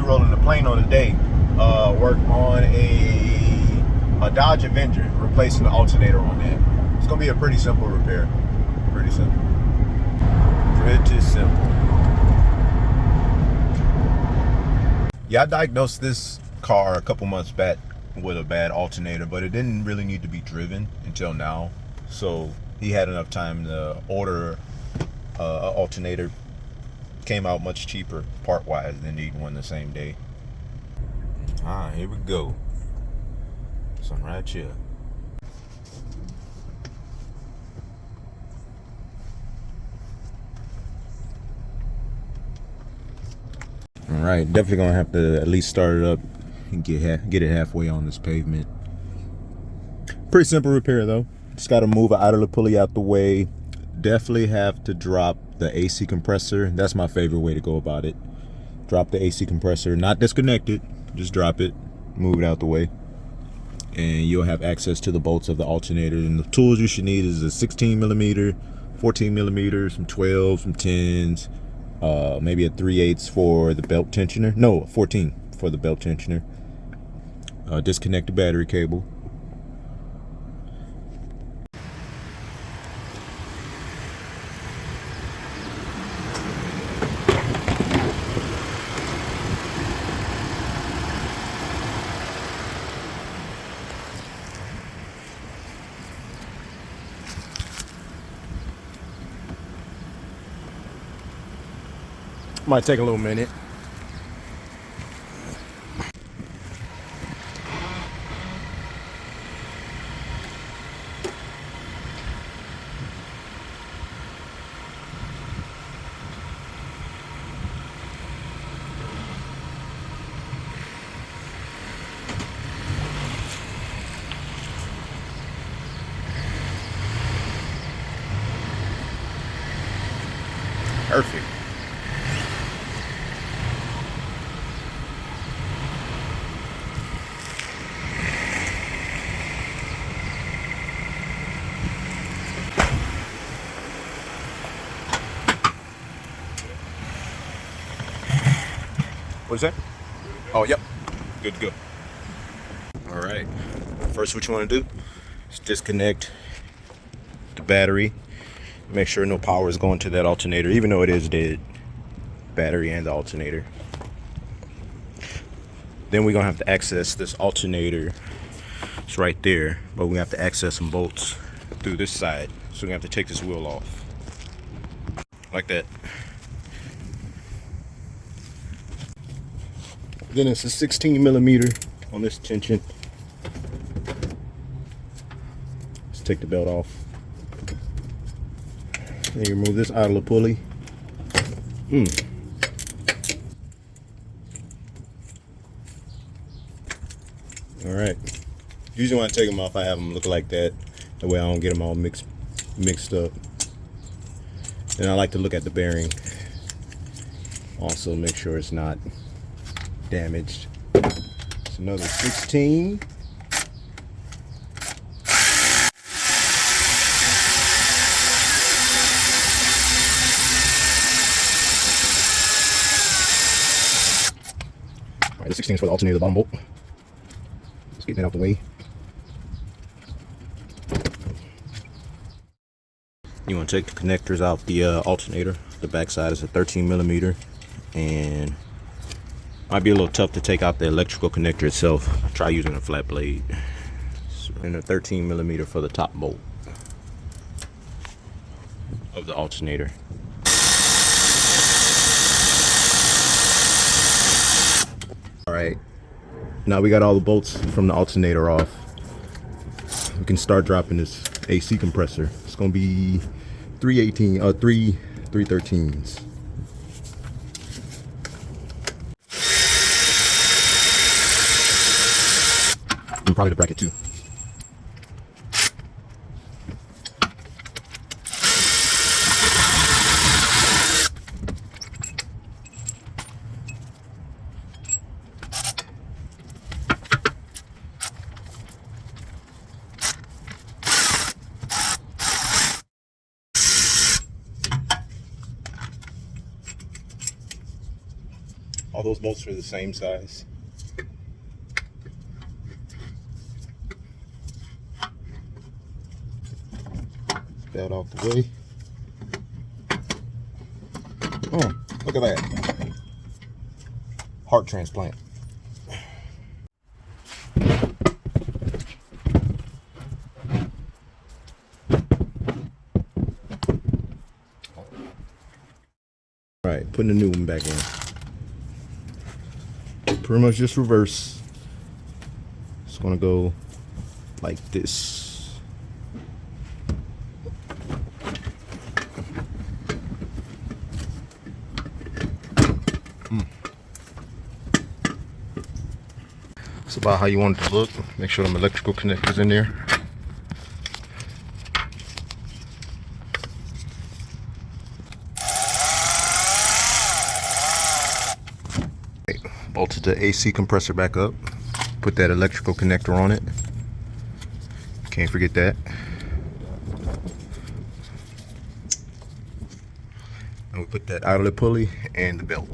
rolling the plane on today. Work on a Dodge Avenger, replacing the alternator on that. It's gonna be a pretty simple repair. Pretty simple. Pretty simple. Yeah, I diagnosed this car a couple months back with a bad alternator, but it didn't really need to be driven until now. So he had enough time to order an alternator. Came out much cheaper part-wise than needing one the same day. Here we go. Some right here. All right, definitely gonna have to at least start it up and get it halfway on this pavement. Pretty simple repair though. Just got to move an idler pulley out the way. Definitely have to drop the AC compressor. That's my favorite way to go about it. Drop the AC compressor, not disconnect it, just drop it, move it out the way, and you'll have access to the bolts of the alternator. And the tools you should need is a 16 millimeter, 14 millimeters, some 12, some 10s, maybe a 3/8 for the belt tensioner. No, 14 for the belt tensioner. Disconnect the battery cable. Might take a little minute. Perfect. What's that? Oh, yep. Good to go. All right. First, what you want to do is disconnect the battery. Make sure no power is going to that alternator, even though it is dead. Battery and the alternator. Then we're going to have to access this alternator. It's right there, but we have to access some bolts through this side. So we have to take this wheel off. Like that. Then it's a 16 millimeter on this tension. Let's take the belt off. Then you remove this idler pulley. All right. Usually when I take them off, I have them look like that. That way I don't get them all mixed up. And I like to look at the bearing. Also make sure it's not damaged. It's another 16. All right, the 16 is for the alternator, the bottom bolt. Let's get that out the way. You want to take the connectors out the alternator. The back side is a 13 millimeter, and might be a little tough to take out the electrical connector itself. Try using a flat blade. And a 13 millimeter for the top bolt of the alternator. All right, now we got all the bolts from the alternator off. We can start dropping this AC compressor. It's gonna be 313s. And probably the bracket too. All those bolts are the same size. Belt out the way. Oh, look at that. Heart transplant. All right, putting the new one back in. Pretty much just reverse. It's gonna go like this. It's about how you want it to look. Make sure them electrical connectors in there. Bolted the AC compressor back up. Put that electrical connector on it. Can't forget that. And we put that idler pulley and the belt.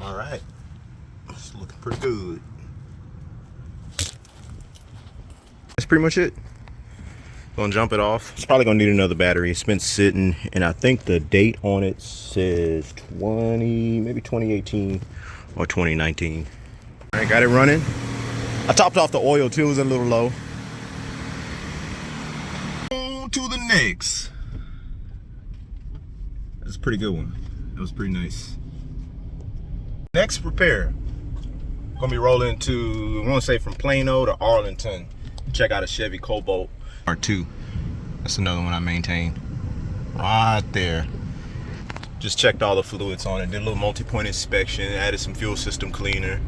All right, it's looking pretty good. That's pretty much it. Gonna jump it off. It's probably gonna need another battery. It's been sitting, and I think the date on it says maybe 2018 or 2019. All right, got it running. I topped off the oil too, it was a little low. On to the next. That's a pretty good one. That was pretty nice. Next repair, gonna be rolling to, I want to say from Plano to Arlington. Check out a Chevy Cobalt R2. That's another one I maintain. Right there. Just checked all the fluids on it. Did a little multi-point inspection. Added some fuel system cleaner.